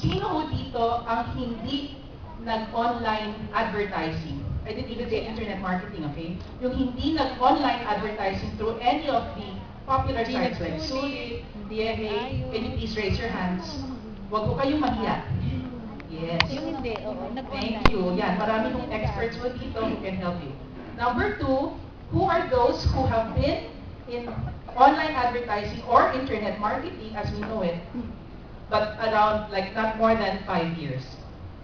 Sino ho dito ang hindi nag-online advertising? I didn't even say internet marketing, okay? Yung hindi nag-online advertising through any of the popular sites like Sulit, DFA, can you please raise your hands? Huwag ko kayong mahiya. Yes. Yung hindi, oo, nag-online. Thank you. Yan, marami ng experts mo dito who can help you. Number two, who are those who have been in online advertising or internet marketing as we know it, but around like not more than 5 years?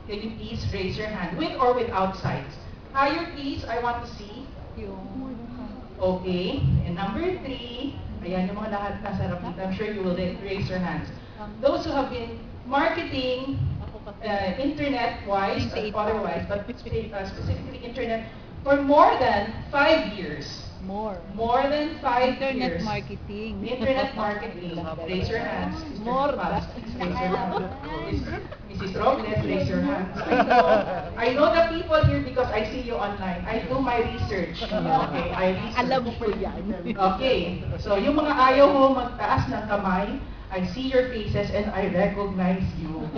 Can you please raise your hand, with or without sites? Higher please, I want to see. Okay. And number three, ayan yung mga lahat nasa harap dito. I'm sure you will raise your hands. Those who have been marketing internet-wise or otherwise, but specifically internet, for more than 5 years. More than 5 Internet years. marketing. Internet marketing. Raise your hands. Mr. More. Paz, please raise your hand. Mrs. Robles, raise your hands. I know the people here because I see you online. I do my research. Okay, I research. Alam mo po yan. Okay, so yung mga ayaw mo magtaas ng kamay, I see your faces and I recognize you.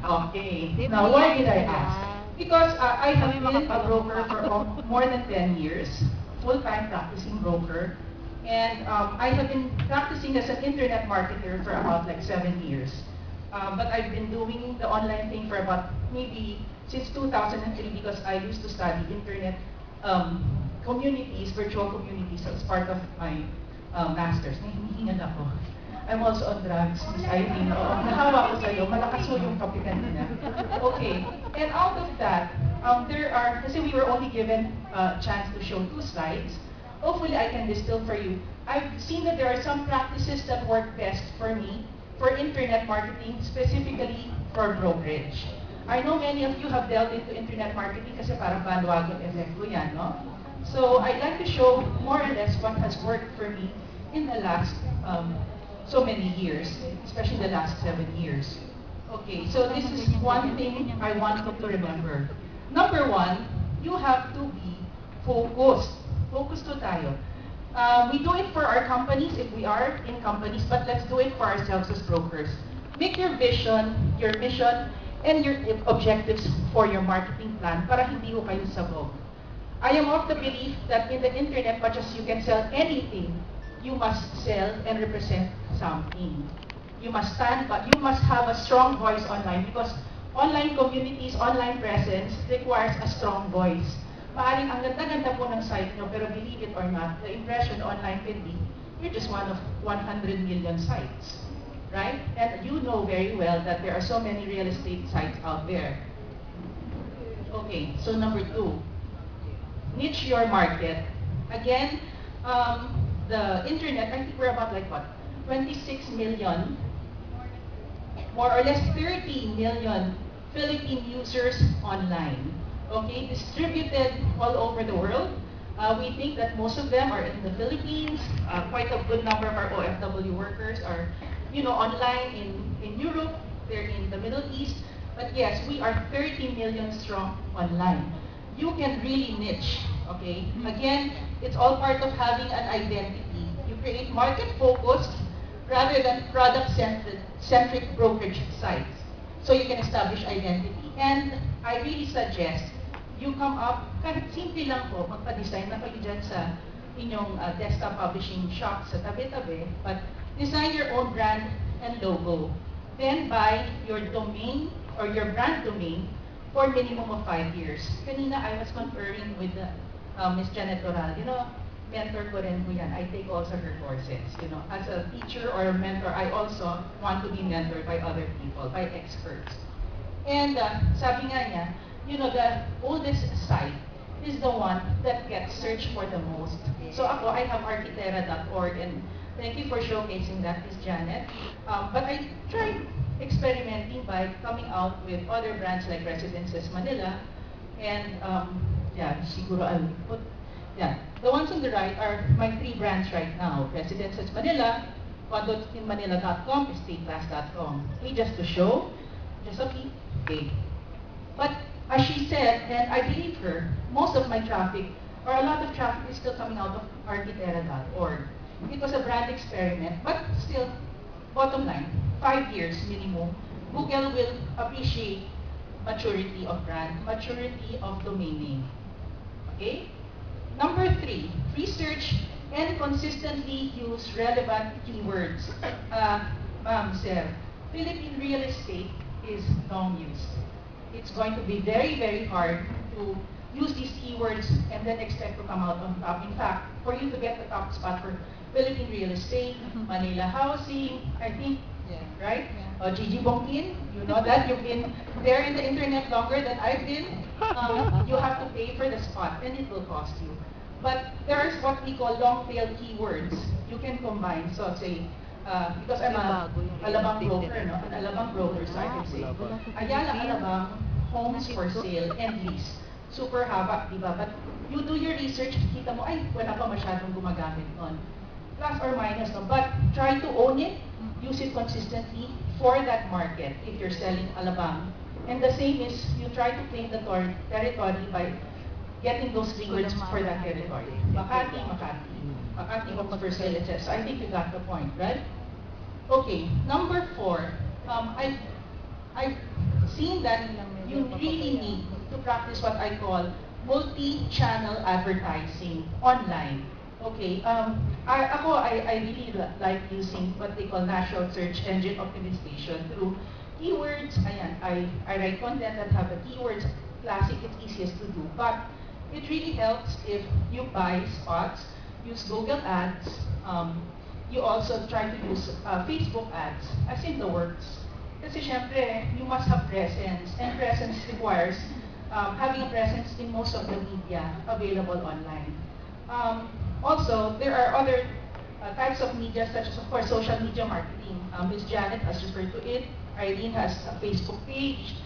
Okay, now why did I ask? Because I have been a broker for more than 10 years, full-time practicing broker, and I have been practicing as an internet marketer for about like 7 years. But I've been doing the online thing for about maybe since 2003 because I used to study internet communities, virtual communities as part of my master's. Nahihingal ako. I'm also on drugs, Miss Irene. Nahawa ko sa'yo. Malakas mo yung kape kanina. Okay. And out of that, there are, kasi we were only given a chance to show 2 slides. Hopefully, I can distill for you. I've seen that there are some practices that work best for me for internet marketing, specifically for brokerage. I know many of you have delved into internet marketing kasi parang bandwagon effect ko yan, no? So, I'd like to show more or less what has worked for me in the last so many years, especially the last 7 years. Okay, so this is one thing I want you to remember. Number one, you have to be focused. Focused to tayo. We do it for our companies if we are in companies, but let's do it for ourselves as brokers. Make your vision, your mission, and your objectives for your marketing plan para hindi ko kayo sabog. I am of the belief that in the internet, much as you can sell anything, you must sell and represent something. You must stand, but you must have a strong voice online because online communities, online presence requires a strong voice. Maaring ang ganda-ganda po ng site nyo, pero believe it or not, the impression online can be, you're just one of 100 million sites, right? And you know very well that there are so many real estate sites out there. Okay, so number 2, niche your market. Again, the internet, I think we're about like what? 26 million, more or less 30 million Philippine users online. Okay, distributed all over the world. We think that most of them are in the Philippines. Quite a good number of our OFW workers are, online in Europe. They're in the Middle East. But yes, we are 30 million strong online. You can really niche. Okay, again, it's all part of having an identity. You create market-focused rather than product-centric brokerage sites. So you can establish identity. And I really suggest you come up, kahit simple lang po, magpa-design na kayo dyan sa inyong desktop publishing shop sa tabi-tabi, but design your own brand and logo. Then buy your domain or your brand domain for minimum of 5 years. Kanina I was conferring with Ms. Janet Oral. Mentor ko rin po yan. I take also her courses. As a teacher or a mentor, I also want to be mentored by other people, by experts. And sabi nga niya, the oldest site is the one that gets searched for the most. So ako, I have architera.org and thank you for showcasing that, Ms. Janet. But I tried experimenting by coming out with other brands like Residences Manila and siguro I'll put, the ones on the right are my 3 brands right now. Residences Manila, condoinmanila.com, estateplus.com. Okay, just to show, just a peek. Okay. But as she said, and I believe her, most of my traffic, or a lot of traffic is still coming out of architera.org. It was a brand experiment, but still, bottom line, 5 years minimum Google will appreciate maturity of brand, maturity of domain name. Okay? Number 3, research and consistently use relevant keywords. Ma'am, sir, Philippine real estate is long used. It's going to be very, very hard to use these keywords and then expect to come out on top. In fact, for you to get the top spot for Philippine real estate, Manila housing, I think, right? Gigi Bongkin, you know that. You've been there in the internet longer than I've been. You have to pay for the spot and it will cost you. But there's what we call long tail keywords. You can combine. So say, because I'm a Alabang broker, no? An Alabang broker, so I can say, Ayala Alabang, homes for sale and lease. Super haba, di ba? But you do your research, kita mo, ay, wala pa masyadong gumagamit nun. Plus or minus, no? But try to own it, use it consistently for that market if you're selling Alabang. And the same is, you try to claim the territory by getting those keywords for that territory. Makati, homes for sale, etc. So I think you got the point, right? Okay, number 4, I've seen that you really need to practice what I call multi-channel advertising online. Okay, I really like using what they call natural search engine optimization through keywords. Ayan, I write content that have the keywords. Classic, it's easiest to do. But it really helps if you buy spots, use Google Ads, you also try to use Facebook ads, as in the works. Kasi syempre, you must have presence, and presence requires having a presence in most of the media available online. Also, there are other types of media, such as, of course, social media marketing. Ms. Janet has referred to it. Irene has a Facebook page.